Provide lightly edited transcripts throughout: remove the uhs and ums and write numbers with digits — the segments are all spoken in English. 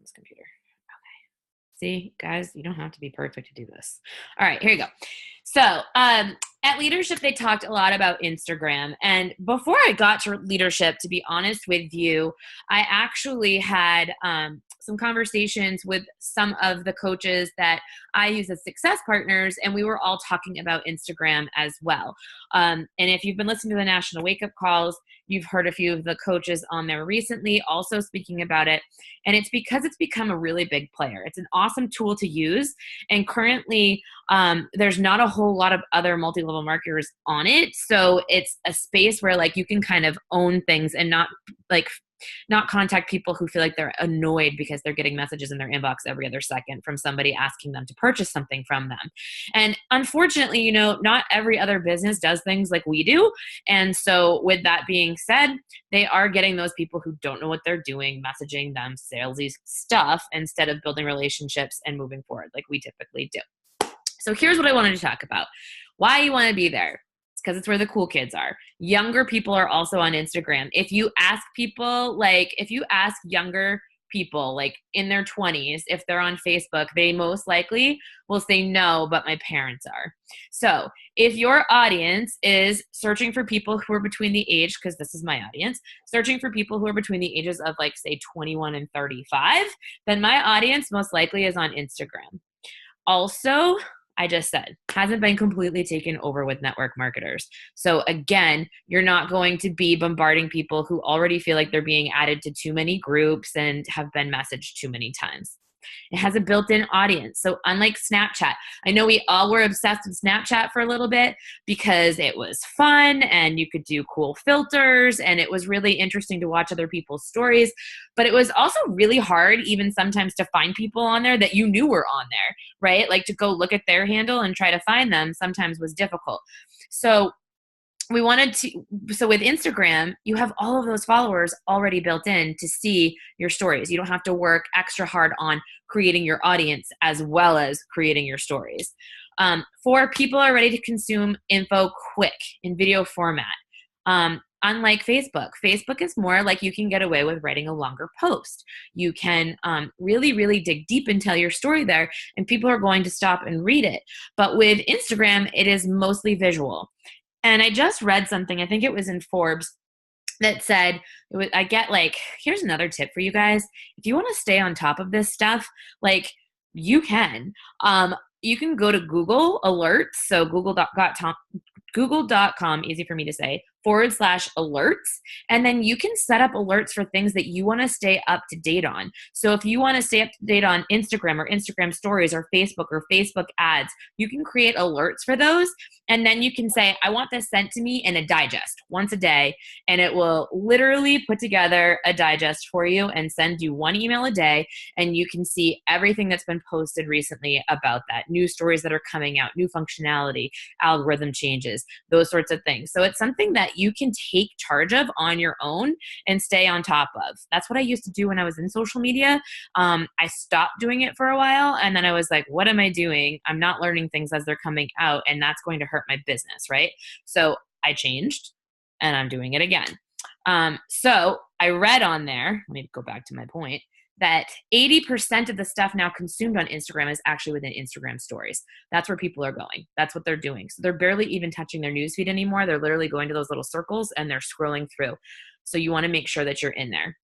this computer. See, guys, you don't have to be perfect to do this. All right, here you go. So at Leadership, they talked a lot about Instagram. And before I got to Leadership, to be honest with you, I actually had some conversations with some of the coaches that I use as success partners, and we were all talking about Instagram as well. And if you've been listening to the National Wake Up Calls, you've heard a few of the coaches on there recently also speaking about it. And it's because it's become a really big player. It's an awesome tool to use. And currently, there's not a whole lot of other multi-level marketers on it. So it's a space where like you can kind of own things and not contact people who feel like they're annoyed because they're getting messages in their inbox every other second from somebody asking them to purchase something from them. And unfortunately, you know, not every other business does things like we do. And so with that being said, they are getting those people who don't know what they're doing, messaging them salesy stuff instead of building relationships and moving forward like we typically do. So here's what I wanted to talk about. Why you want to be there. It's because it's where the cool kids are. Younger people are also on Instagram. If you ask people, like if you ask younger people like in their 20s, if they're on Facebook, they most likely will say no, but my parents are. So if your audience is searching for people who are between the age, because this is my audience, searching for people who are between the ages of like say 21 and 35, then my audience most likely is on Instagram. Also, I just said, hasn't been completely taken over with network marketers. So again, you're not going to be bombarding people who already feel like they're being added to too many groups and have been messaged too many times. It has a built-in audience. So unlike Snapchat, I know we all were obsessed with Snapchat for a little bit because it was fun and you could do cool filters and it was really interesting to watch other people's stories. But it was also really hard even sometimes to find people on there that you knew were on there, right? Like to go look at their handle and try to find them sometimes was difficult. So with Instagram, you have all of those followers already built in to see your stories. You don't have to work extra hard on creating your audience as well as creating your stories. For people are ready to consume info quick in video format. Unlike Facebook, Facebook is more like you can get away with writing a longer post. You can really, really dig deep and tell your story there, and people are going to stop and read it. But with Instagram, it is mostly visual. And I just read something, I think it was in Forbes, that said, here's another tip for you guys. If you want to stay on top of this stuff, like you can go to Google Alerts. So google.com, easy for me to say, /alerts. And then you can set up alerts for things that you want to stay up to date on. So if you want to stay up to date on Instagram or Instagram stories or Facebook ads, you can create alerts for those. And then you can say, I want this sent to me in a digest once a day. And it will literally put together a digest for you and send you one email a day. And you can see everything that's been posted recently about that, new stories that are coming out, new functionality, algorithm changes, those sorts of things. So it's something that you can take charge of on your own and stay on top of. That's what I used to do when I was in social media. I stopped doing it for a while, and then I was like, what am I doing? I'm not learning things as they're coming out, and that's going to hurt my business, right? So I changed, and I'm doing it again. So I read on there, let me go back to my point, that 80% of the stuff now consumed on Instagram is actually within Instagram stories. That's where people are going. That's what they're doing. So they're barely even touching their newsfeed anymore. They're literally going to those little circles and they're scrolling through. So you want to make sure that you're in there.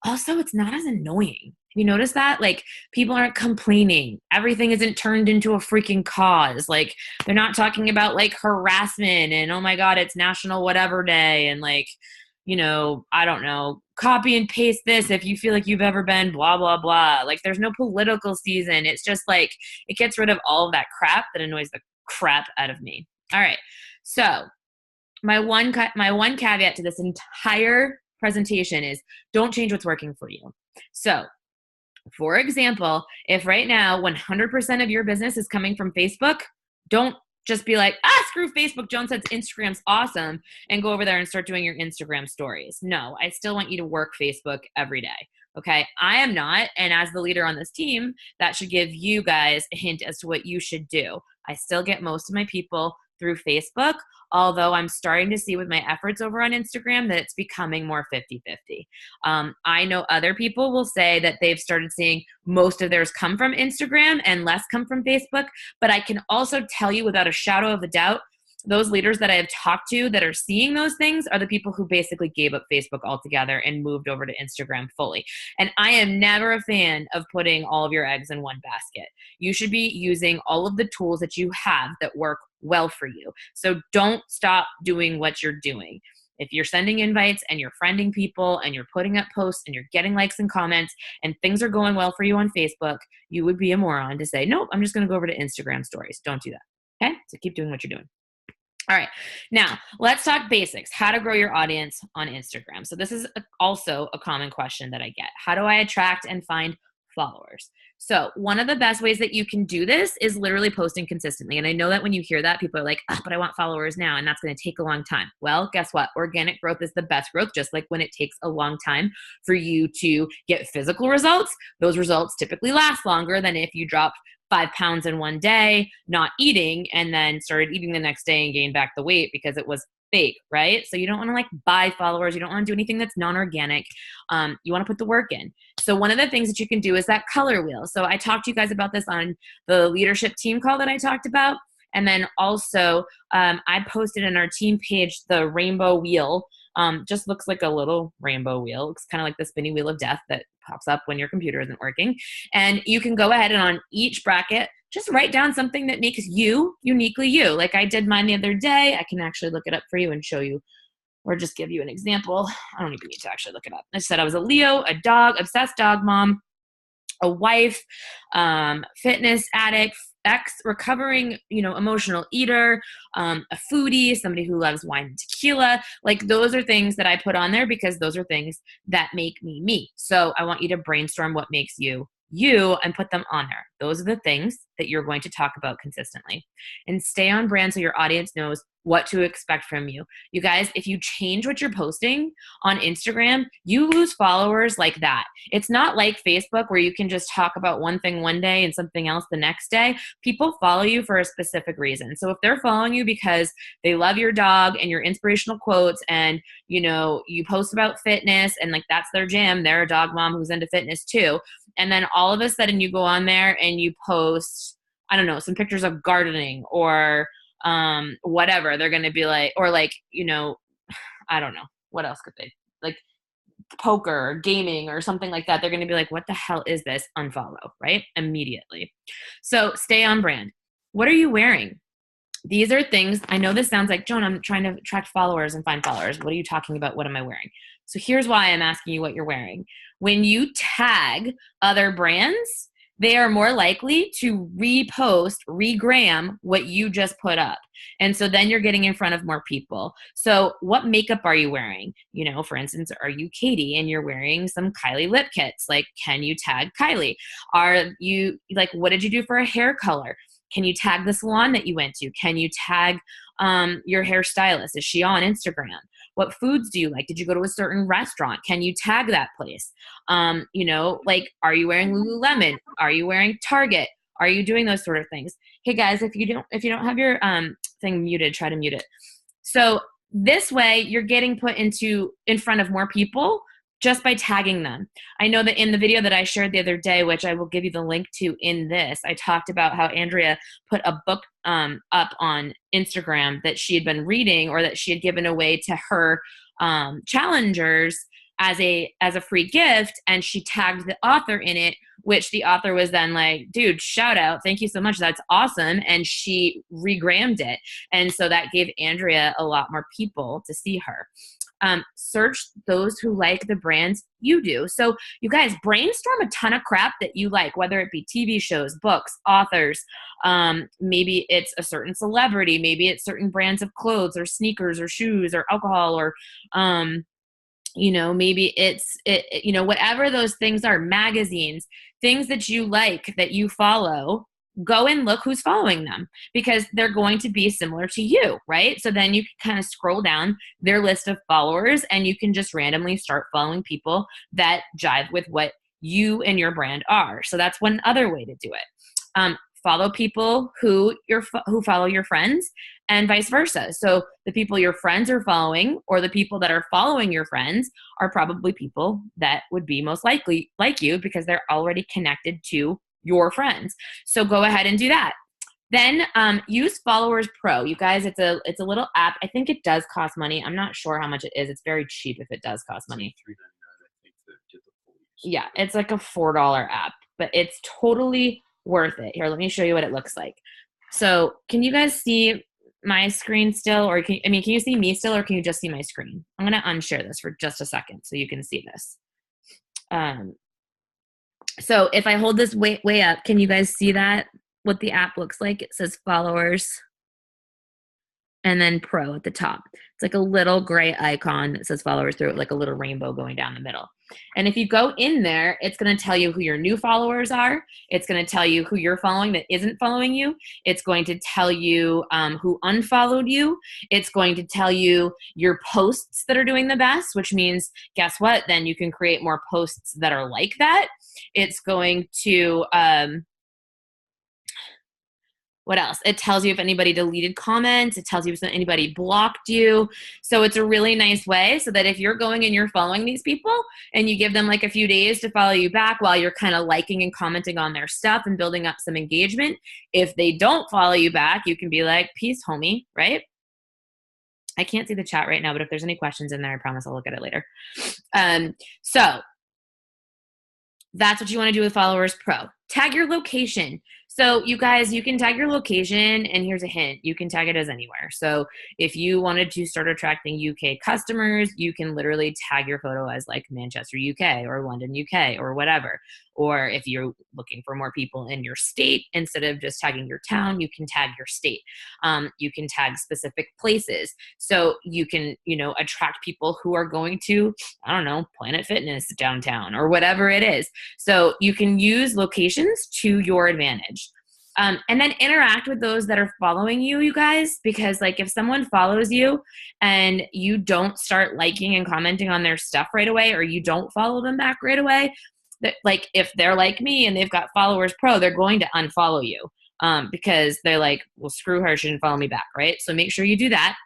Also, it's not as annoying. Have you noticed that? Like, people aren't complaining. Everything isn't turned into a freaking cause. Like, they're not talking about like harassment and, oh my God, it's National Whatever Day. And like, you know, I don't know, copy and paste this if you feel like you've ever been blah, blah, blah. Like, there's no political season. It's just like, it gets rid of all of that crap that annoys the crap out of me. All right. So my one caveat to this entire presentation is don't change what's working for you. So for example, if right now 100% of your business is coming from Facebook, don't just be like, screw Facebook, Joan says Instagram's awesome, and go over there and start doing your Instagram stories. No, I still want you to work Facebook every day. Okay, I am not, and as the leader on this team, that should give you guys a hint as to what you should do. I still get most of my people through Facebook, although I'm starting to see with my efforts over on Instagram that it's becoming more 50-50. I know other people will say that they've started seeing most of theirs come from Instagram and less come from Facebook, but I can also tell you without a shadow of a doubt, those leaders that I have talked to that are seeing those things are the people who basically gave up Facebook altogether and moved over to Instagram fully. And I am never a fan of putting all of your eggs in one basket. You should be using all of the tools that you have that work well for you. So don't stop doing what you're doing. If you're sending invites and you're friending people and you're putting up posts and you're getting likes and comments and things are going well for you on Facebook, you would be a moron to say, nope, I'm just going to go over to Instagram stories. Don't do that. Okay? So keep doing what you're doing. All right, now let's talk basics, how to grow your audience on Instagram. So this is also a common question that I get. How do I attract and find followers? So one of the best ways that you can do this is literally posting consistently. And I know that when you hear that, people are like, oh, but I want followers now, and that's going to take a long time. Well, guess what? Organic growth is the best growth, just like when it takes a long time for you to get physical results. Those results typically last longer than if you drop 5 pounds in one day, not eating, and then started eating the next day and gained back the weight because it was fake, right? So you don't want to like buy followers. You don't want to do anything that's non-organic. You want to put the work in. So one of the things that you can do is that color wheel. So I talked to you guys about this on the leadership team call that I talked about. And then also I posted in our team page the rainbow wheel. Just looks like a little rainbow wheel. Looks kind of like the spinny wheel of death that pops up when your computer isn't working. And you can go ahead and on each bracket, just write down something that makes you uniquely you. Like I did mine the other day. I can actually look it up for you and show you, or just give you an example. I don't even need to actually look it up. I said I was a Leo, a dog, obsessed dog mom, a wife, fitness addict, recovering, emotional eater, a foodie, somebody who loves wine and tequila. Like those are things that I put on there because those are things that make me me. So I want you to brainstorm what makes you you and put them on there. Those are the things that you're going to talk about consistently, and stay on brand so your audience knows what to expect from you. You guys, if you change what you're posting on Instagram, you lose followers like that. It's not like Facebook where you can just talk about one thing one day and something else the next day. People follow you for a specific reason. So if they're following you because they love your dog and your inspirational quotes and, you post about fitness and like that's their jam, they're a dog mom who's into fitness too. And then all of a sudden you go on there and you post, I don't know, some pictures of gardening or whatever, they're going to be like, or like, I don't know, what else could they, like poker or gaming or something like that. They're going to be like, what the hell is this? Unfollow, right? Immediately. So stay on brand. What are you wearing? These are things, I know this sounds like, Joan, I'm trying to attract followers and find followers. What are you talking about? What am I wearing? So here's why I'm asking you what you're wearing. When you tag other brands, they are more likely to repost, regram what you just put up. And so then you're getting in front of more people. So what makeup are you wearing? For instance, are you Katie and you're wearing some Kylie lip kits? Like, can you tag Kylie? Are you like, what did you do for a hair color? Can you tag the salon that you went to? Can you tag your hairstylist? Is she on Instagram? What foods do you like? Did you go to a certain restaurant? Can you tag that place? Like, are you wearing Lululemon? Are you wearing Target? Are you doing those sort of things? Hey guys, if you don't have your thing muted, try to mute it. So this way you're getting put in front of more people just by tagging them. I know that in the video that I shared the other day, which I will give you the link to in this, I talked about how Andrea put a book up on Instagram that she had been reading or that she had given away to her challengers as a free gift, and she tagged the author in it, which the author was then like, dude, shout out, thank you so much, that's awesome, and she regrammed it, and so that gave Andrea a lot more people to see her. Search those who like the brands you do. So you guys brainstorm a ton of crap that you like, whether it be TV shows, books, authors, maybe it's a certain celebrity, maybe it's certain brands of clothes or sneakers or shoes or alcohol or, maybe it's, whatever those things are, magazines, things that you like, that you follow. Go and look who's following them because they're going to be similar to you, right? So then you can kind of scroll down their list of followers and you can just randomly start following people that jive with what you and your brand are. So that's one other way to do it. follow people who follow your friends, and vice versa. So the people your friends are following or the people that are following your friends are probably people that would be most likely like you because they're already connected to your friends. So go ahead and do that. Then use Followers Pro. You guys, it's a little app. I think it does cost money. I'm not sure how much it is. It's very cheap if it does cost money. $3.99, I think, to get the full use. Yeah, it's like a $4 app, but it's totally worth it. Here, let me show you what it looks like. So can you guys see my screen still? Or can you see me still, or can you just see my screen? I'm going to unshare this for just a second so you can see this. So if I hold this way up, can you guys see that? What the app looks like? It says Followers and then Pro at the top. It's like a little gray icon that says Followers through it, like a little rainbow going down the middle. And if you go in there, it's going to tell you who your new followers are. It's going to tell you who you're following that isn't following you. It's going to tell you who unfollowed you. It's going to tell you your posts that are doing the best, which means, guess what? Then you can create more posts that are like that. It's going to... what else? It tells you if anybody deleted comments. It tells you if anybody blocked you. So it's a really nice way so that if you're going and you're following these people and you give them like a few days to follow you back while you're kind of liking and commenting on their stuff and building up some engagement, if they don't follow you back, you can be like, peace, homie, right? I can't see the chat right now, but if there's any questions in there, I promise I'll look at it later. So that's what you want to do with Followers Pro. Tag your location. So you guys, you can tag your location, and here's a hint. You can tag it as anywhere. So if you wanted to start attracting UK customers, you can literally tag your photo as like Manchester, UK, or London, UK, or whatever. Or if you're looking for more people in your state, instead of just tagging your town, you can tag your state. You can tag specific places. So you can, attract people who are going to, I don't know, Planet Fitness downtown or whatever it is. So you can use locations to your advantage. And then interact with those that are following you, you guys, because like if someone follows you and you don't start liking and commenting on their stuff right away, or you don't follow them back right away, that like if they're like me and they've got Followers Pro, they're going to unfollow you because they're like, well, screw her, she didn't follow me back, right? So make sure you do that.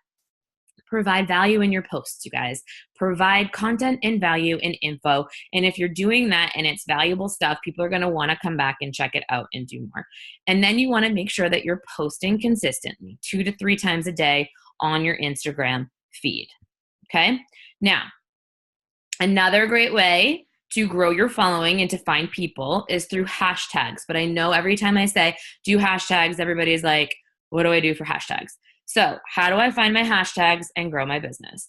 Provide value in your posts, you guys. Provide content and value and info. And if you're doing that and it's valuable stuff, people are going to want to come back and check it out and do more. And then you want to make sure that you're posting consistently 2 to 3 times a day on your Instagram feed. Okay? Now, another great way to grow your following and to find people is through hashtags. But I know every time I say do hashtags, everybody's like, what do I do for hashtags? So how do I find my hashtags and grow my business?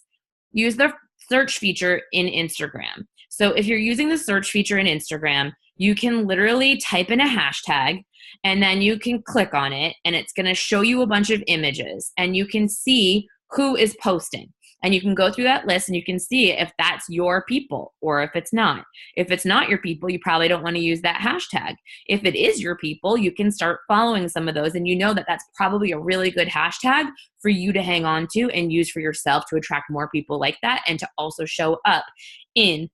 Use the search feature in Instagram. So if you're using the search feature in Instagram, you can literally type in a hashtag and then you can click on it and it's going to show you a bunch of images and you can see who is posting. And you can go through that list and you can see if that's your people or if it's not. If it's not your people, you probably don't want to use that hashtag. If it is your people, you can start following some of those and you know that that's probably a really good hashtag for you to hang on to and use for yourself to attract more people like that and to also show up in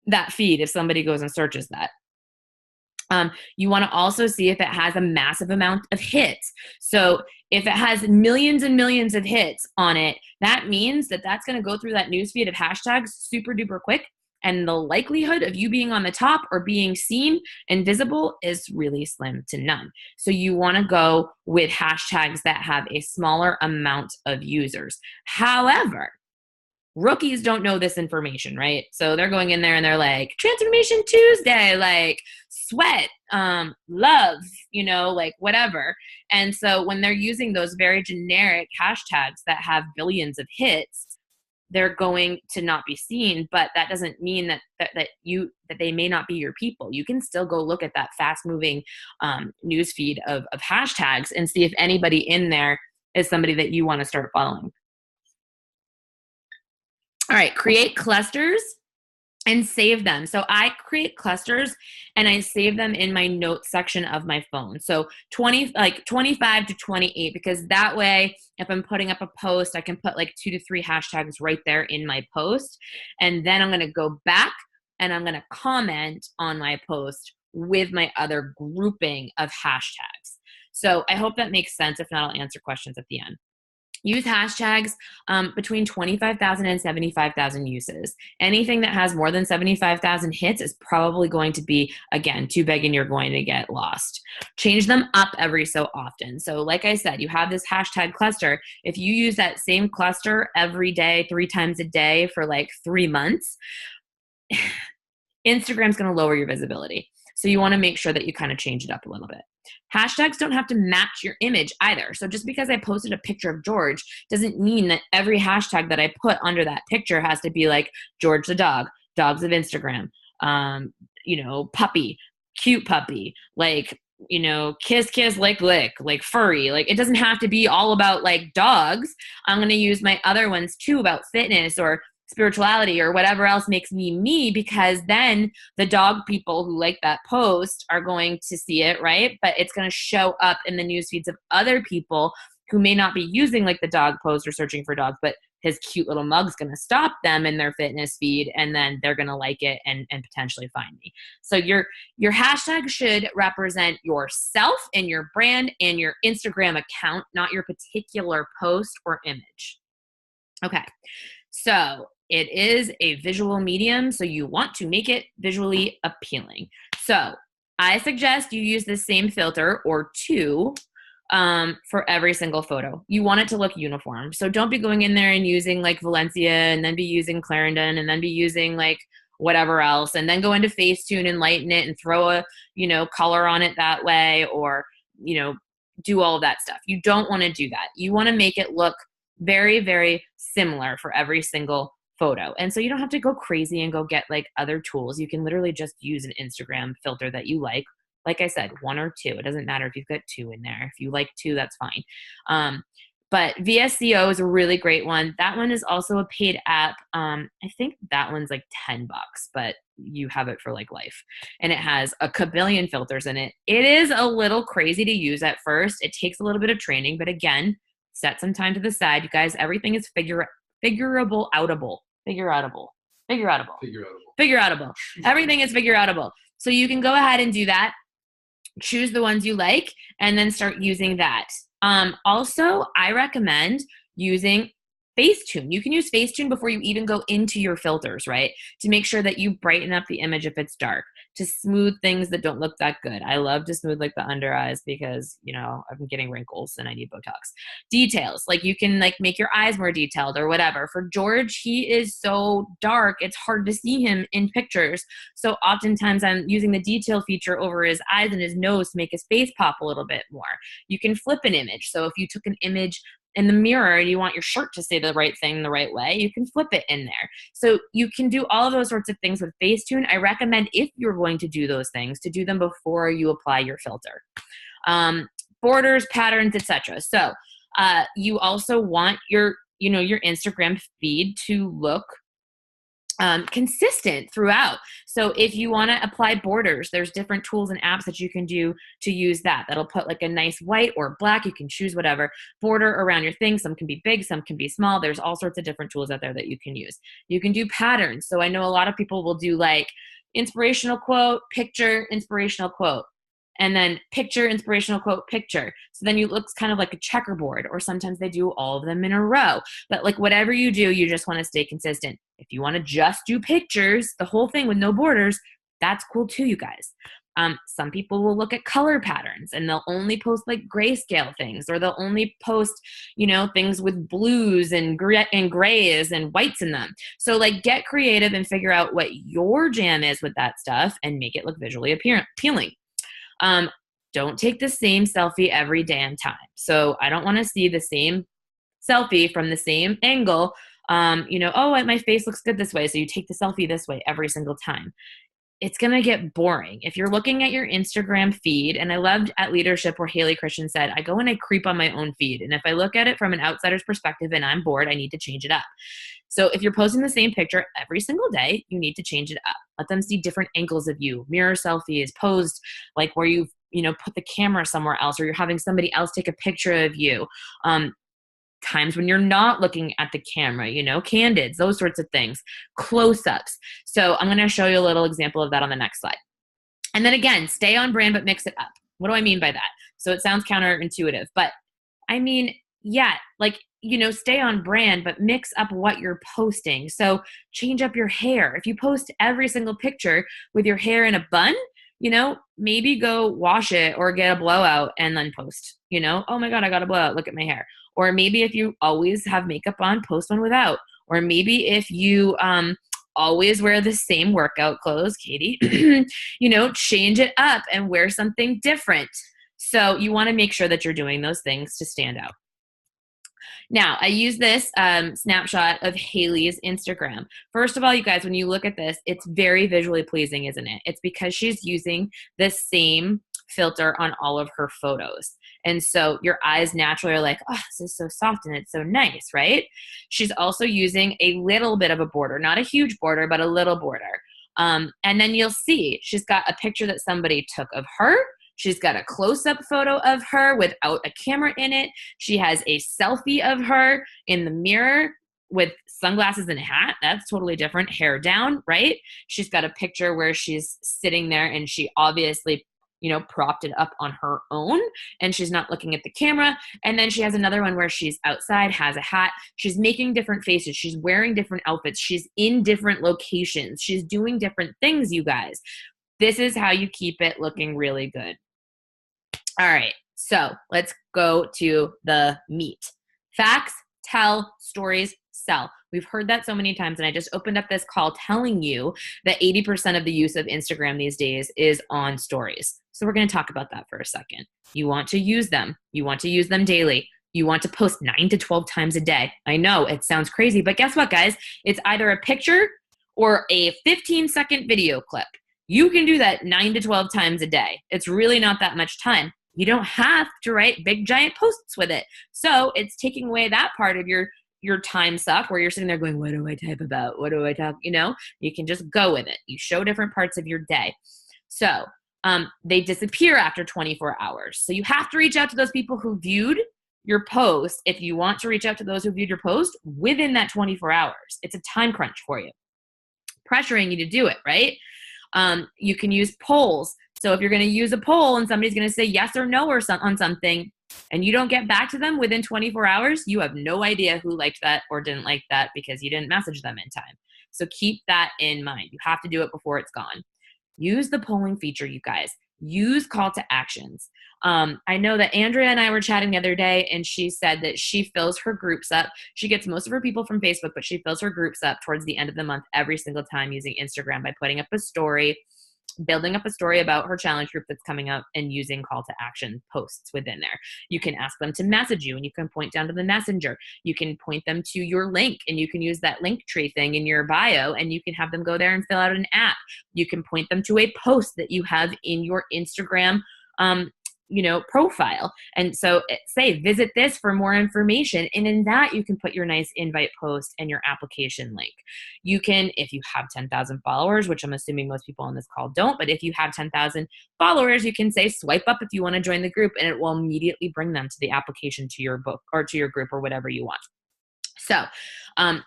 that feed if somebody goes and searches that. You want to also see if it has a massive amount of hits. So if it has millions and millions of hits on it, that means that that's going to go through that newsfeed of hashtags super duper quick. And the likelihood of you being on the top or being seen and visible is really slim to none. So you want to go with hashtags that have a smaller amount of users. However, rookies don't know this information, right? So they're going in there and they're like, Transformation Tuesday, like sweat, love, like whatever. And so when they're using those very generic hashtags that have billions of hits, they're going to not be seen, but that doesn't mean that they may not be your people. You can still go look at that fast-moving news feed of hashtags and see if anybody in there is somebody that you want to start following. All right, create clusters and save them. So I create clusters and I save them in my notes section of my phone. So 25 to 28, because that way, if I'm putting up a post, I can put like 2 to 3 hashtags right there in my post. And then I'm going to go back and I'm going to comment on my post with my other grouping of hashtags. So I hope that makes sense. If not, I'll answer questions at the end. Use hashtags between 25,000 and 75,000 uses. Anything that has more than 75,000 hits is probably going to be, again, too big and you're going to get lost. Change them up every so often. So like I said, you have this hashtag cluster. If you use that same cluster every day, 3 times a day for like 3 months, Instagram's going to lower your visibility. So you want to make sure that you kind of change it up a little bit. Hashtags don't have to match your image either. So just because I posted a picture of George doesn't mean that every hashtag that I put under that picture has to be like George the dog, dogs of Instagram, puppy, cute puppy, like, kiss, kiss, lick, lick, like furry. Like it doesn't have to be all about like dogs. I'm going to use my other ones too about fitness or spirituality or whatever else makes me me, because then the dog people who like that post are going to see it, right? But it's going to show up in the news feeds of other people who may not be using like the dog post or searching for dogs, but his cute little mug's going to stop them in their fitness feed, and then they're going to like it and potentially find me. So your hashtag should represent yourself and your brand and your Instagram account, not your particular post or image. Okay. So it is a visual medium, so you want to make it visually appealing. So I suggest you use the same filter or 2 for every single photo. You want it to look uniform. So don't be going in there and using like Valencia and then be using Clarendon and then be using like whatever else and then go into Facetune and lighten it and throw a, color on it that way, or, do all of that stuff. You don't want to do that. You want to make it look very, very similar for every single photo. And so you don't have to go crazy and go get like other tools. You can literally just use an Instagram filter that you like. Like I said, 1 or 2. It doesn't matter if you've got 2 in there. If you like 2, that's fine. But VSCO is a really great one. That one is also a paid app. I think that one's like $10, but you have it for like life. And it has a kabillion filters in it. It is a little crazy to use at first. It takes a little bit of training, but again, set some time to the side. You guys, everything is figurable outable. Everything is figure outable. So you can go ahead and do that. Choose the ones you like and then start using that. Also, I recommend using Facetune. You can use Facetune before you even go into your filters, right? To make sure that you brighten up the image if it's dark, to smooth things that don't look that good. I love to smooth like the under eyes because, I've been getting wrinkles and I need Botox. Details, like you can like make your eyes more detailed or whatever. For George, he is so dark, it's hard to see him in pictures. So oftentimes I'm using the detail feature over his eyes and his nose to make his face pop a little bit more. You can flip an image. So if you took an image in the mirror and you want your shirt to say the right thing the right way, you can flip it in there. So you can do all of those sorts of things with Facetune. I recommend, if you're going to do those things, to do them before you apply your filter. Borders, patterns, etc. So you also want your Instagram feed to look consistent throughout. So if you want to apply borders, there's different tools and apps that you can do to use that. That'll put like a nice white or black, you can choose whatever border around your thing. Some can be big, some can be small. There's all sorts of different tools out there that you can use. You can do patterns. So I know a lot of people will do like inspirational quote, picture, inspirational quote, and then picture, inspirational quote, picture. So then you looks kind of like a checkerboard, or sometimes they do all of them in a row. But like whatever you do, you just want to stay consistent. If you want to just do pictures, the whole thing with no borders, that's cool too, you guys. Some people will look at color patterns and they'll only post like grayscale things, or they'll only post, things with blues and grays and whites in them. So like get creative and figure out what your jam is with that stuff and make it look visually appealing. Don't take the same selfie every damn time. So I don't want to see the same selfie from the same angle. My face looks good this way, so you take the selfie this way every single time. It's going to get boring. If you're looking at your Instagram feed, and I loved at Leadership where Haley Christian said, I go and I creep on my own feed. And if I look at it from an outsider's perspective and I'm bored, I need to change it up. So if you're posting the same picture every single day, you need to change it up. Let them see different angles of you. Mirror selfies, posed like where you've, put the camera somewhere else, or you're having somebody else take a picture of you. Times when you're not looking at the camera, candids, those sorts of things, close-ups. So I'm going to show you a little example of that on the next slide. And then again, stay on brand, but mix it up. What do I mean by that? So it sounds counterintuitive, but I mean, yeah, like, you know, stay on brand, but mix up what you're posting. So change up your hair. If you post every single picture with your hair in a bun, you know, maybe go wash it or get a blowout and then post, you know, oh my God, I got a blowout. Look at my hair. Or maybe if you always have makeup on, post one without. Or maybe if you always wear the same workout clothes, Katie, you know, change it up and wear something different. So you want to make sure that you're doing those things to stand out. Now, I use this snapshot of Haley's Instagram. First of all, you guys, when you look at this, it's very visually pleasing, isn't it? It's because she's using the same filter on all of her photos. And so your eyes naturally are like, oh, this is so soft and it's so nice, right? She's also using a little bit of a border, not a huge border, but a little border. And then you'll see she's got a picture that somebody took of her. She's got a close-up photo of her without a camera in it. She has a selfie of her in the mirror with sunglasses and a hat. That's totally different. Hair down, right? She's got a picture where she's sitting there and she obviously, you know, propped it up on her own and she's not looking at the camera. And then she has another one where she's outside, has a hat. She's making different faces. She's wearing different outfits. She's in different locations. She's doing different things, you guys. This is how you keep it looking really good. All right, so let's go to the meat. Facts, tell, stories, sell. We've heard that so many times, and I just opened up this call telling you that 80% of the use of Instagram these days is on stories. So we're going to talk about that for a second. You want to use them. You want to use them daily. You want to post 9 to 12 times a day. I know it sounds crazy, but guess what, guys? It's either a picture or a 15-second video clip. You can do that 9 to 12 times a day. It's really not that much time. You don't have to write big giant posts with it. So it's taking away that part of your time suck where you're sitting there going, what do I type about? What do I talk? You know, you can just go with it. You show different parts of your day. So they disappear after 24 hours. So you have to reach out to those people who viewed your post. If you want to reach out to those who viewed your post within that 24 hours, it's a time crunch for you, pressuring you to do it, right? You can use polls. So if you're going to use a poll and somebody's going to say yes or no or on something and you don't get back to them within 24 hours, you have no idea who liked that or didn't like that because you didn't message them in time. So keep that in mind. You have to do it before it's gone. Use the polling feature, you guys. Use call to actions. I know that Andrea and I were chatting the other day and she said that she fills her groups up. She gets most of her people from Facebook, but she fills her groups up towards the end of the month every single time using Instagram by putting up a story, building up a story about her challenge group that's coming up and using call to action posts within there. You can ask them to message you and you can point down to the messenger. You can point them to your link and you can use that link tree thing in your bio and you can have them go there and fill out an app. You can point them to a post that you have in your Instagram profile. And so say, visit this for more information. And in that, you can put your nice invite post and your application link. You can, if you have 10,000 followers, which I'm assuming most people on this call don't, but if you have 10,000 followers, you can say swipe up if you want to join the group and it will immediately bring them to the application to your book or to your group or whatever you want. So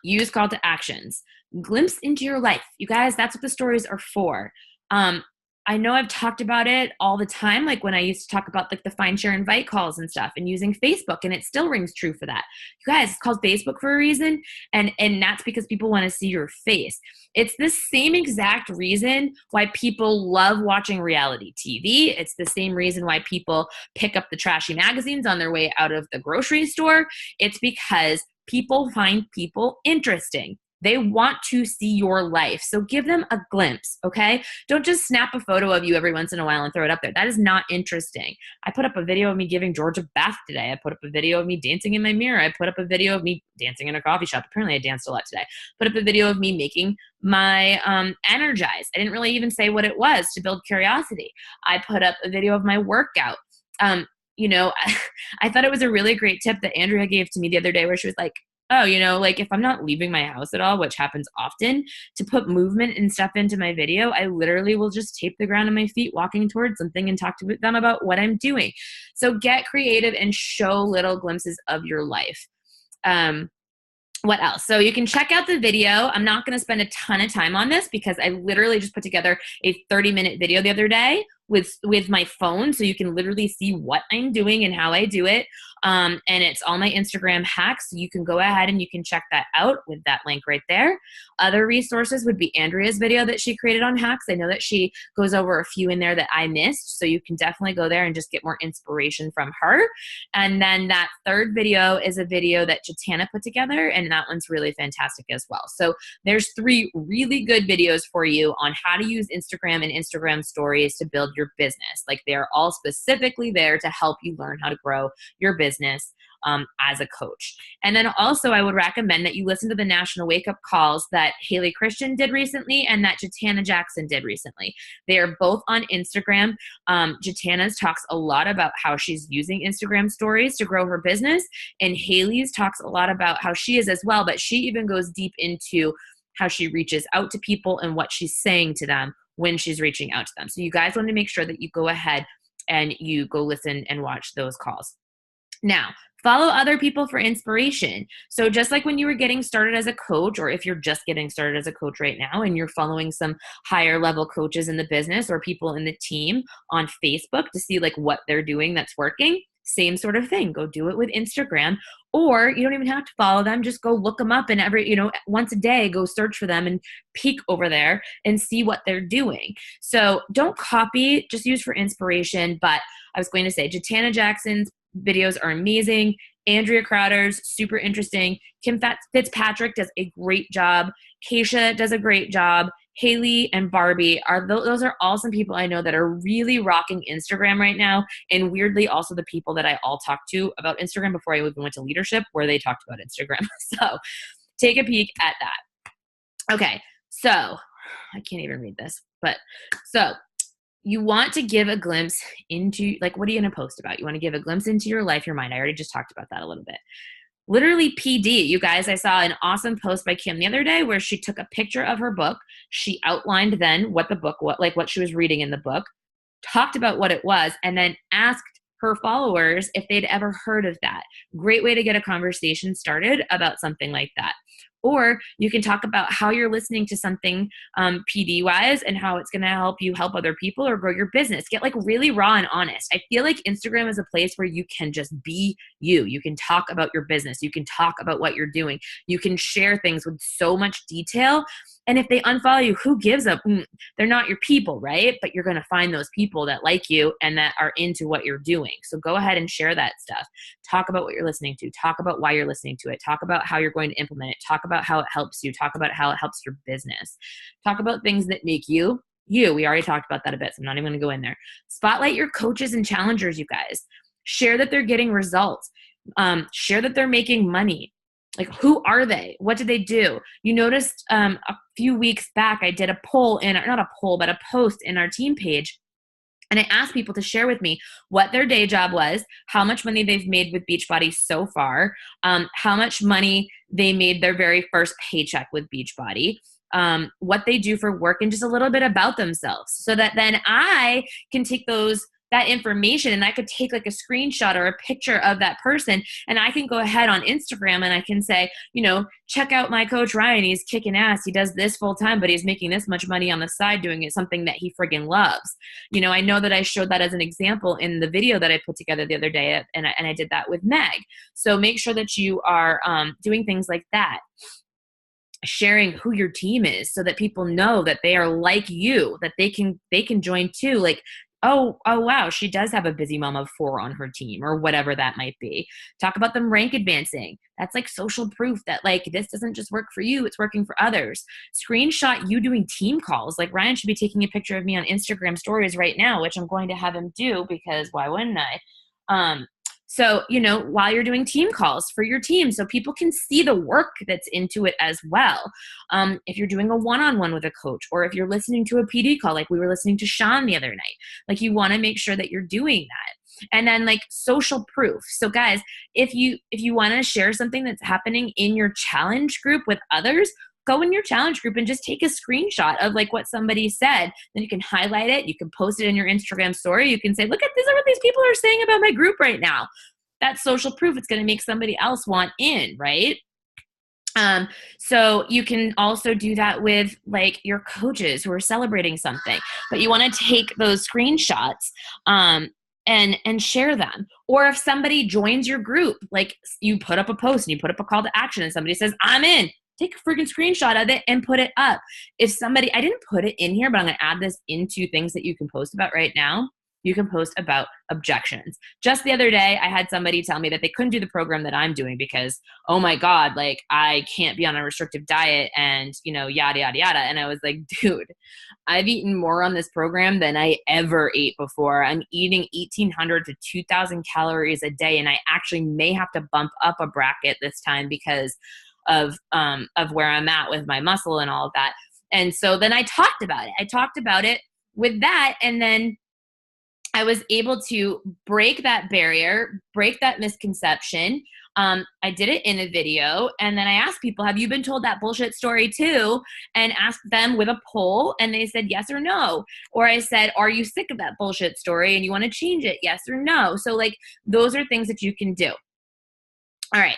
use call to actions. Glimpse into your life. You guys, that's what the stories are for. I know I've talked about it all the time, like when I used to talk about like the find, share, invite calls and stuff and using Facebook, and it still rings true for that. You guys, it's called Facebook for a reason, and that's because people want to see your face. It's the same exact reason why people love watching reality TV. It's the same reason why people pick up the trashy magazines on their way out of the grocery store. It's because people find people interesting. They want to see your life. So give them a glimpse, okay? Don't just snap a photo of you every once in a while and throw it up there. That is not interesting. I put up a video of me giving George a bath today. I put up a video of me dancing in my mirror. I put up a video of me dancing in a coffee shop. Apparently I danced a lot today. Put up a video of me making my Energize. I didn't really even say what it was to build curiosity. I put up a video of my workout. I thought it was a really great tip that Andrea gave to me the other day where she was like, oh, like if I'm not leaving my house at all, which happens often, to put movement and stuff into my video, I literally will just tape the ground on my feet walking towards something and talk to them about what I'm doing. So get creative and show little glimpses of your life. What else? So you can check out the video. I'm not going to spend a ton of time on this because I literally just put together a 30-minute video the other day with my phone, so you can literally see what I'm doing and how I do it. And it's all my Instagram hacks. So you can go ahead and you can check that out with that link right there. Other resources would be Andrea's video that she created on hacks. I know that she goes over a few in there that I missed. So you can definitely go there and just get more inspiration from her. And then that third video is a video that Jatana put together, and that one's really fantastic as well. So there's 3 really good videos for you on how to use Instagram and Instagram stories to build your business. Like, they're all specifically there to help you learn how to grow your business as a coach. And then also I would recommend that you listen to the National Wake Up Calls that Haley Christian did recently and that Jatana Jackson did recently. They are both on Instagram. Jatana's talks a lot about how she's using Instagram stories to grow her business, and Haley's talks a lot about how she is as well, but she even goes deep into how she reaches out to people and what she's saying to them when she's reaching out to them. So you guys want to make sure that you go ahead and you go listen and watch those calls. Now, follow other people for inspiration. So just like when you were getting started as a coach, or if you're just getting started as a coach right now and you're following some higher level coaches in the business or people in the team on Facebook to see like what they're doing that's working, same sort of thing. Go do it with Instagram, or you don't even have to follow them. Just go look them up, and once a day, go search for them and peek over there and see what they're doing. So don't copy, just use for inspiration. But I was going to say, Jatana Jackson's videos are amazing. Andrea Crowder's super interesting. Kim Fitzpatrick does a great job. Keisha does a great job. Haley and Barbie those are all some people I know that are really rocking Instagram right now. And weirdly, also the people that I all talked to about Instagram before I even went to leadership, where they talked about Instagram. So take a peek at that. Okay. So I can't even read this, but so you want to give a glimpse into, like, what are you going to post about? You want to give a glimpse into your life, your mind. I already just talked about that a little bit. Literally PD. You guys, I saw an awesome post by Kim the other day where she took a picture of her book. She outlined then what the book, what she was reading in the book, talked about what it was, and then asked her followers if they'd ever heard of that. Great way to get a conversation started about something like that. Or you can talk about how you're listening to something PD wise and how it's going to help you help other people or grow your business. Get like really raw and honest. I feel like Instagram is a place where you can just be you. You can talk about your business. You can talk about what you're doing. You can share things with so much detail. And if they unfollow you, who gives up? They're not your people, right? But you're going to find those people that like you and that are into what you're doing. So go ahead and share that stuff. Talk about what you're listening to. Talk about why you're listening to it. Talk about how you're going to implement it. Talk about how it helps you. Talk about how it helps your business. Talk about things that make you, you. We already talked about that a bit, so I'm not even going to go in there. Spotlight your coaches and challengers, you guys. Share that they're getting results. Share that they're making money. Like, who are they? What do they do? You noticed a few weeks back, I did a poll not a poll, but a post in our team page. And I asked people to share with me what their day job was, how much money they've made with Beachbody so far, how much money they made their very first paycheck with Beachbody, what they do for work, and just a little bit about themselves, so that then I can take that information and I could take like a screenshot or a picture of that person, and I can go ahead on Instagram and I can say, check out my coach Ryan. He's kicking ass. He does this full time, but he's making this much money on the side doing it, something that he friggin' loves. I know that I showed that as an example in the video that I put together the other day, and I did that with Meg. So make sure that you are doing things like that. Sharing who your team is so that people know that they are like you, that they can join too. Like, oh wow, she does have a busy mom of 4 on her team, or whatever that might be. Talk about them rank advancing. That's like social proof that like this doesn't just work for you, it's working for others. Screenshot you doing team calls. Like, Ryan should be taking a picture of me on Instagram stories right now, which I'm going to have him do, because why wouldn't I? So, while you're doing team calls for your team, so people can see the work that's into it as well. If you're doing a one-on-one with a coach, or if you're listening to a PD call, like we were listening to Sean the other night, like you want to make sure that you're doing that. And then like social proof. So guys, if you want to share something that's happening in your challenge group with others, go in your challenge group and just take a screenshot of like what somebody said. Then you can highlight it. You can post it in your Instagram story. You can say, look at this, what these people are saying about my group right now. That's social proof. It's going to make somebody else want in, right? So you can also do that with like your coaches who are celebrating something, but you want to take those screenshots, and share them. Or if somebody joins your group, like you put up a post and you put up a call to action and somebody says, I'm in, take a freaking screenshot of it and put it up. If somebody, I didn't put it in here, but I'm going to add this into things that you can post about right now. You can post about objections. Just the other day, I had somebody tell me that they couldn't do the program that I'm doing because, oh my God, like I can't be on a restrictive diet and, yada, yada, yada. And I was like, dude, I've eaten more on this program than I ever ate before. I'm eating 1,800 to 2,000 calories a day. And I actually may have to bump up a bracket this time because of where I'm at with my muscle and all of that. And so then I talked about it. I talked about it with that. And then I was able to break that barrier, break that misconception. I did it in a video, and then I asked people, have you been told that bullshit story too? And asked them with a poll, and they said yes or no. Or I said, are you sick of that bullshit story and you want to change it? Yes or no. So like those are things that you can do. All right.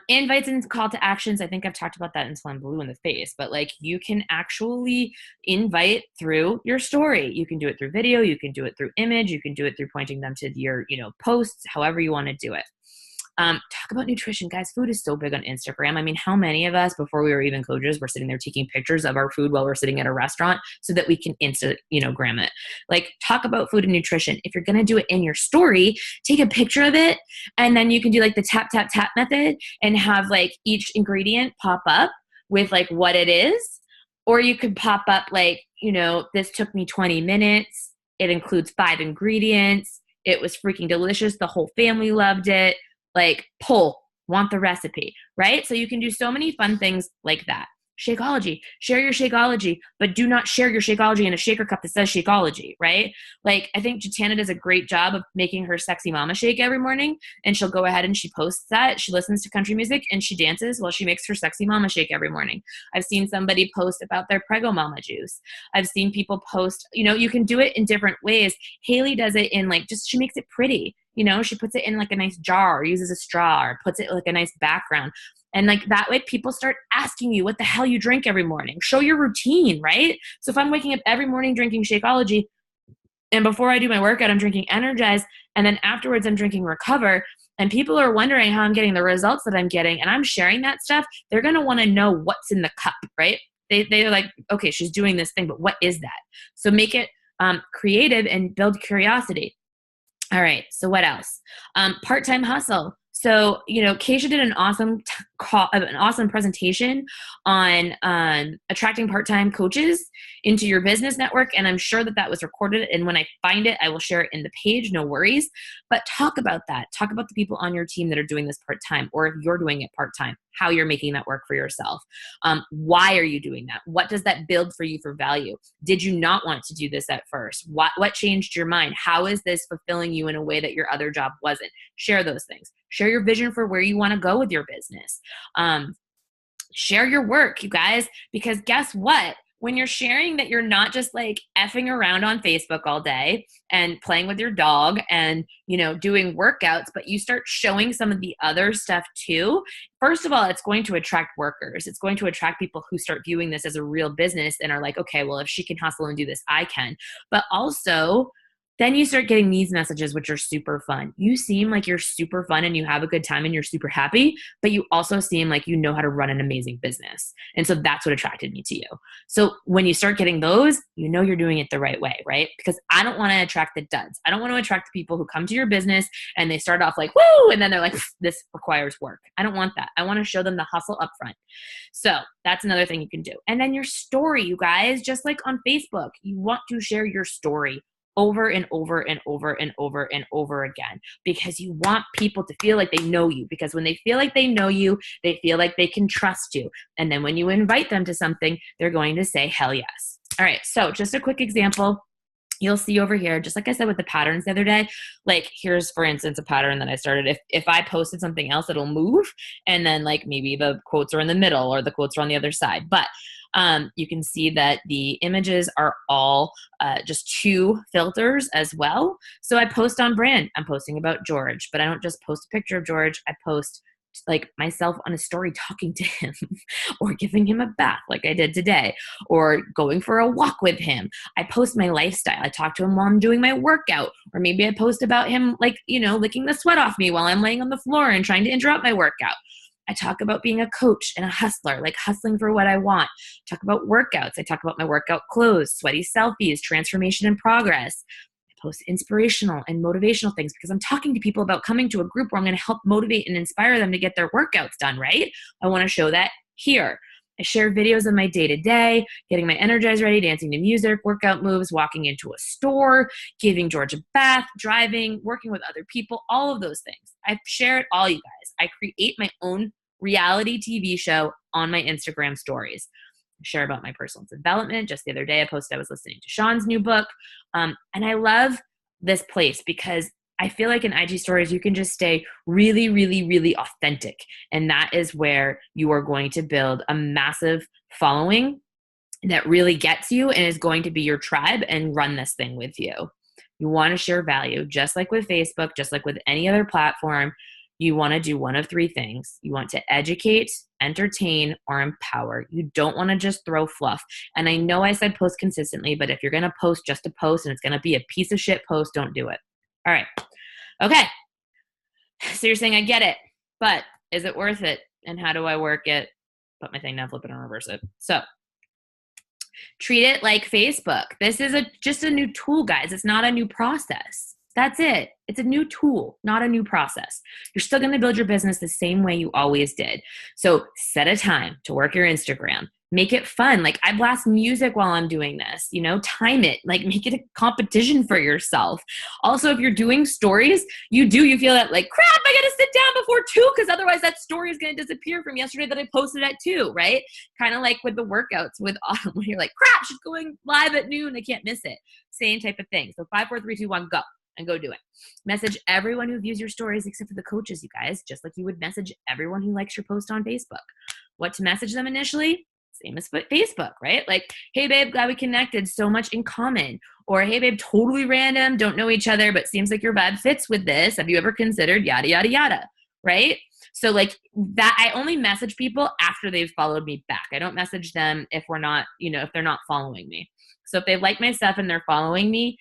Invites and call to actions. I think I've talked about that until I'm blue in the face, but like you can actually invite through your story. You can do it through video. You can do it through image. You can do it through pointing them to your, posts, however you want to do it. Talk about nutrition, guys. Food is so big on Instagram. I mean, how many of us, before we were even coaches, were sitting there taking pictures of our food while we're sitting at a restaurant so that we can gram it? Like, talk about food and nutrition. If you're going to do it in your story, take a picture of it, and then you can do like the tap, tap, tap method and have like each ingredient pop up with like what it is. Or you could pop up like, this took me 20 minutes. It includes 5 ingredients. It was freaking delicious. The whole family loved it. Like, pull, want the recipe, right? So you can do so many fun things like that. Shakeology, share your Shakeology, but do not share your Shakeology in a shaker cup that says Shakeology, right? Like, I think Jatana does a great job of making her sexy mama shake every morning, and she'll go ahead and she posts that. She listens to country music and she dances while she makes her sexy mama shake every morning. I've seen somebody post about their Prego Mama juice. I've seen people post, you can do it in different ways. Haley does it in she makes it pretty. She puts it in like a nice jar or uses a straw or puts it like a nice background. And like that way people start asking you what the hell you drink every morning. Show your routine, right? So if I'm waking up every morning drinking Shakeology, and before I do my workout, I'm drinking Energize, and then afterwards I'm drinking Recover, and people are wondering how I'm getting the results that I'm getting, and I'm sharing that stuff, they're going to want to know what's in the cup, right? They're like, okay, she's doing this thing, but what is that? So make it creative and build curiosity. All right. So what else? Part-time hustle. So, Keisha did an awesome presentation on attracting part-time coaches into your business network. And I'm sure that was recorded. And when I find it, I will share it in the page. No worries. But talk about that. Talk about the people on your team that are doing this part-time, or if you're doing it part-time, how you're making that work for yourself. Why are you doing that? What does that build for you for value? Did you not want to do this at first? What changed your mind? How is this fulfilling you in a way that your other job wasn't? Share those things. Share your vision for where you want to go with your business. Share your work, you guys, because guess what? When you're sharing that you're not just like effing around on Facebook all day and playing with your dog and, doing workouts, but you start showing some of the other stuff too, first of all, it's going to attract workers. It's going to attract people who start viewing this as a real business and are like, okay, well, if she can hustle and do this, I can. But also, then you start getting these messages, which are super fun. You seem like you're super fun and you have a good time and you're super happy, but you also seem like you know how to run an amazing business. And so that's what attracted me to you. So when you start getting those, you're doing it the right way, right? Because I don't want to attract the duds. I don't want to attract the people who come to your business and they start off like, woo, and then they're like, this requires work. I don't want that. I want to show them the hustle up front. So that's another thing you can do. And then your story, you guys, just like on Facebook, you want to share your story over and over and over and over and over again, because you want people to feel like they know you, because when they feel like they know you, they feel like they can trust you. And then when you invite them to something, they're going to say, hell yes. All right. So just a quick example. You'll see over here, just like I said with the patterns the other day, like here's, for instance, a pattern that I started. If I posted something else, it'll move. And then like maybe the quotes are in the middle or the quotes are on the other side. But you can see that the images are all just 2 filters as well. So I post on brand. I'm posting about George, but I don't just post a picture of George. I post like myself on a story talking to him or giving him a bath like I did today or going for a walk with him. I post my lifestyle. I talk to him while I'm doing my workout, or maybe I post about him like, licking the sweat off me while I'm laying on the floor and trying to interrupt my workout. I talk about being a coach and a hustler, like hustling for what I want. Talk about workouts. I talk about my workout clothes, sweaty selfies, transformation in progress. I post inspirational and motivational things because I'm talking to people about coming to a group where I'm going to help motivate and inspire them to get their workouts done, right? I want to show that here. I share videos of my day-to-day, getting my Energize ready, dancing to music, workout moves, walking into a store, giving George a bath, driving, working with other people, all of those things. I share it all, you guys. I create my own reality TV show on my Instagram stories. I share about my personal development. Just the other day, I posted I was listening to Sean's new book. And I love this place because I feel like in IG stories, you can just stay really, really, really authentic. And that is where you are going to build a massive following that really gets you and is going to be your tribe and run this thing with you. You want to share value, just like with Facebook, just like with any other platform. You want to do one of three things. You want to educate, entertain, or empower. You don't want to just throw fluff. And I know I said post consistently, but if you're going to post just to post and it's going to be a piece of shit post, don't do it. All right. Okay. So you're saying I get it, but is it worth it? And how do I work it? Put my thing down, flip it, and reverse it. So treat it like Facebook. This is just a new tool, guys. It's not a new process. That's it. It's a new tool, not a new process. You're still going to build your business the same way you always did. So set a time to work your Instagram. Make it fun. Like I blast music while I'm doing this, time it, like make it a competition for yourself. Also, if you're doing stories, you feel that like, crap, I got to sit down before 2 because otherwise that story is going to disappear from yesterday that I posted at 2, right? Kind of like with the workouts with Autumn, when you're like, crap, she's going live at noon. I can't miss it. Same type of thing. So 5, 4, 3, 2, 1, go. And go do it. Message everyone who views your stories except for the coaches, you guys, just like you would message everyone who likes your post on Facebook. What to message them initially? Same as Facebook, right? Like, hey babe, glad we connected, so much in common. Or hey babe, totally random, don't know each other, but seems like your vibe fits with this. Have you ever considered yada, yada, yada, right? So like that, I only message people after they've followed me back. I don't message them if we're not, if they're not following me. So if they like my stuff and they're following me,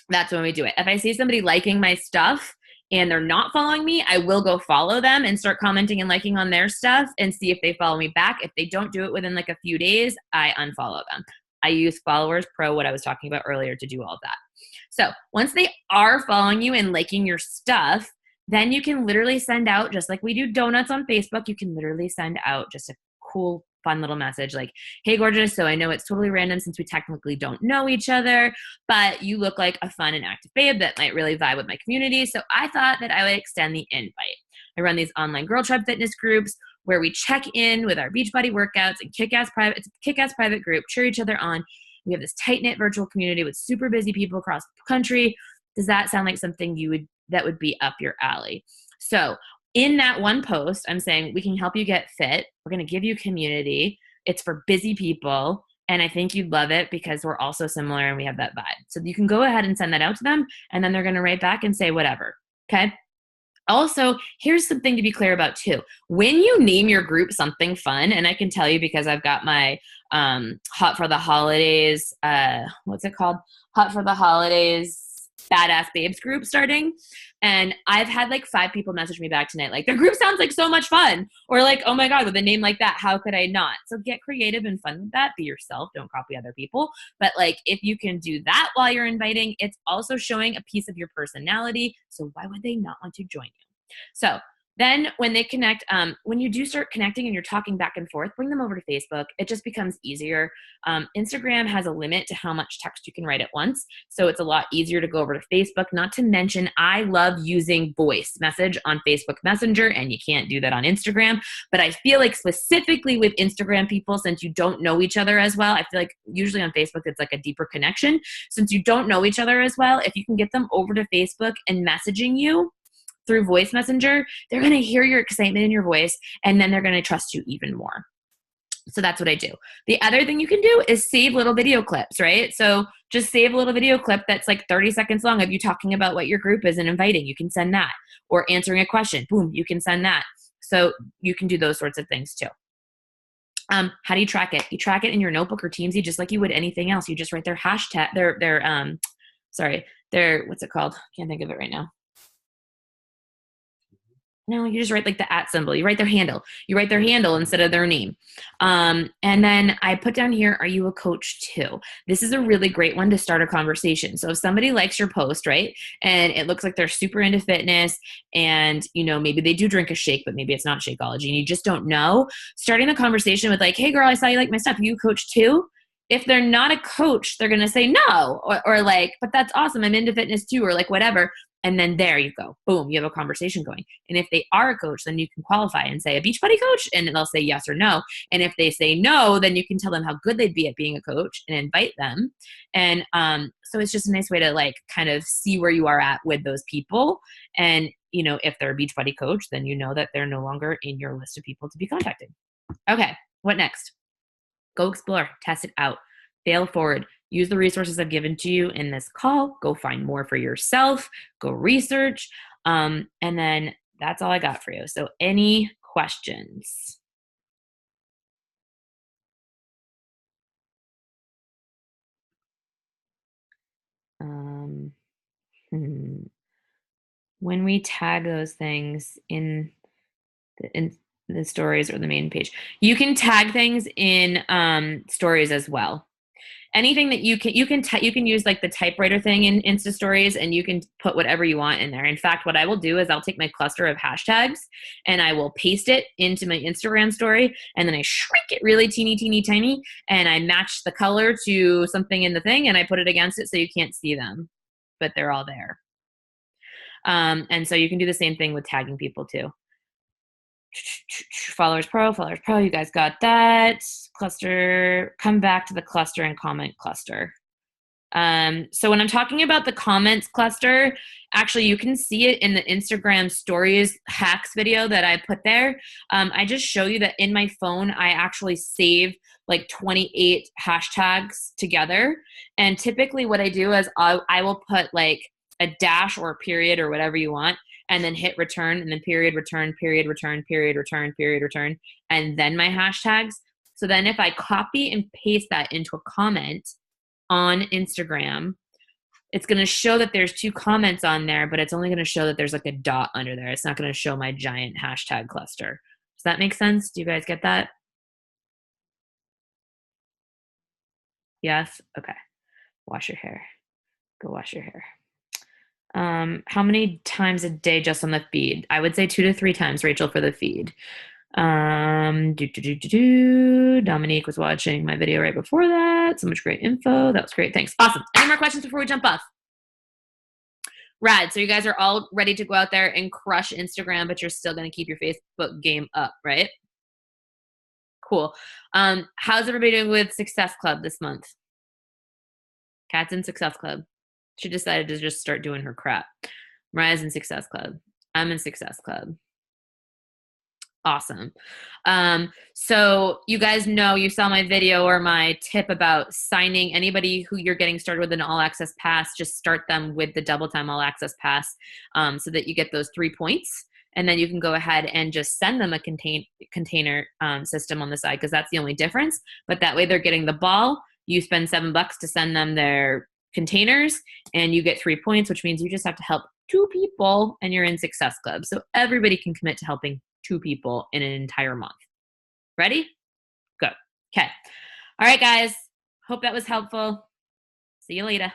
that's when we do it. If I see somebody liking my stuff and they're not following me, I will go follow them and start commenting and liking on their stuff and see if they follow me back. If they don't do it within like a few days, I unfollow them. I use Followers Pro, what I was talking about earlier, to do all of that. So once they are following you and liking your stuff, then you can literally send out, just like we do donuts on Facebook, you can literally send out just a cool, fun little message like, hey gorgeous, so I know it's totally random since we technically don't know each other, but you look like a fun and active babe that might really vibe with my community, so I thought that I would extend the invite. I run these online girl tribe fitness groups where we check in with our Beachbody workouts and it's a kick-ass private group, cheer each other on. We have this tight-knit virtual community with super busy people across the country. Does that sound like something that would be up your alley? So in that one post, I'm saying we can help you get fit. We're going to give you community. It's for busy people. And I think you'd love it because we're also similar and we have that vibe. So you can go ahead and send that out to them. And then they're going to write back and say whatever. Okay. Also, here's something to be clear about too. When you name your group something fun, and I can tell you because I've got my Hot for the Holidays, what's it called? Hot for the Holidays Badass Babes group starting. And I've had like 5 people message me back tonight, like, their group sounds like so much fun. Or like, oh my God, with a name like that, how could I not? So get creative and fun with that. Be yourself. Don't copy other people. But like, if you can do that while you're inviting, it's also showing a piece of your personality. So why would they not want to join you? So then when they connect, when you do start connecting and you're talking back and forth, bring them over to Facebook. It just becomes easier. Instagram has a limit to how much text you can write at once. So it's a lot easier to go over to Facebook. Not to mention, I love using voice message on Facebook Messenger, and you can't do that on Instagram. But I feel like specifically with Instagram people, since you don't know each other as well, I feel like usually on Facebook, it's like a deeper connection. Since you don't know each other as well, if you can get them over to Facebook and messaging you through voice messenger, they're going to hear your excitement in your voice, and then they're going to trust you even more. So that's what I do. The other thing you can do is save little video clips, right? So just save a little video clip that's like 30 seconds long of you talking about what your group is and inviting. You can send that. Or answering a question. Boom, you can send that. So you can do those sorts of things too. How do you track it? You track it in your notebook or Teamsy just like you would anything else. You just write their hashtag, their what's it called? Can't think of it right now. No, you just write like the @ symbol. You write their handle. You write their handle instead of their name. And then I put down here, are you a coach too? This is a really great one to start a conversation. So if somebody likes your post, right, and it looks like they're super into fitness and, you know, maybe they do drink a shake, but maybe it's not Shakeology and you just don't know, starting the conversation with like, hey girl, I saw you like my stuff. You coach too? If they're not a coach, they're going to say no, or like, but that's awesome. I'm into fitness too, or like whatever. And then there you go. Boom, you have a conversation going. And if they are a coach, then you can qualify and say a Beachbody coach, and they'll say yes or no. And if they say no, then you can tell them how good they'd be at being a coach and invite them. And so it's just a nice way to like kind of see where you are at with those people. And, you know, if they're a Beachbody coach, then you know that they're no longer in your list of people to be contacting. Okay, what next? Go explore, test it out, fail forward. Use the resources I've given to you in this call. Go find more for yourself. Go research. And then that's all I got for you. So any questions? When we tag those things in the stories or the main page, you can tag things in stories as well. Anything that you can use like the typewriter thing in Insta stories, and you can put whatever you want in there. In fact, what I will do is I'll take my cluster of hashtags and I will paste it into my Instagram story, and then I shrink it really teeny tiny, and I match the color to something in the thing, and I put it against it so you can't see them, but they're all there. And so you can do the same thing with tagging people too. Followers Pro, you guys got that. Cluster, come back to the cluster and comment cluster. So when I'm talking about the comments cluster, actually you can see it in the Instagram stories hacks video that I put there. I just show you that in my phone, I actually save like 28 hashtags together. And typically what I do is I will put like a dash or a period or whatever you want, and then hit return, and then period, return, period, return, period, return, period, return, and then my hashtags. So then if I copy and paste that into a comment on Instagram, it's going to show that there's 2 comments on there, but it's only going to show that there's like a dot under there. It's not going to show my giant hashtag cluster. Does that make sense? Do you guys get that? Yes? Okay. Wash your hair. Go wash your hair. How many times a day just on the feed? I would say 2 to 3 times, Rachel, for the feed. Dominique was watching my video right before that. So much great info. That was great. Thanks. Awesome. Any more questions before we jump off? Rad. So you guys are all ready to go out there and crush Instagram, but you're still going to keep your Facebook game up, right? Cool. How's everybody doing with Success Club this month? Kat's in Success Club. She decided to just start doing her crap. Mariah's in Success Club. I'm in Success Club. Awesome. So you guys know, you saw my video or my tip about signing anybody who you're getting started with an all access pass, just start them with the double time all access pass, so that you get those 3 points. And then you can go ahead and just send them a container system on the side, because that's the only difference. But that way they're getting the ball. You spend $7 to send them their containers, and you get 3 points, which means you just have to help 2 people and you're in Success Club. So everybody can commit to helping 2 people in an entire month. Ready? Go. Okay. All right, guys. Hope that was helpful. See you later.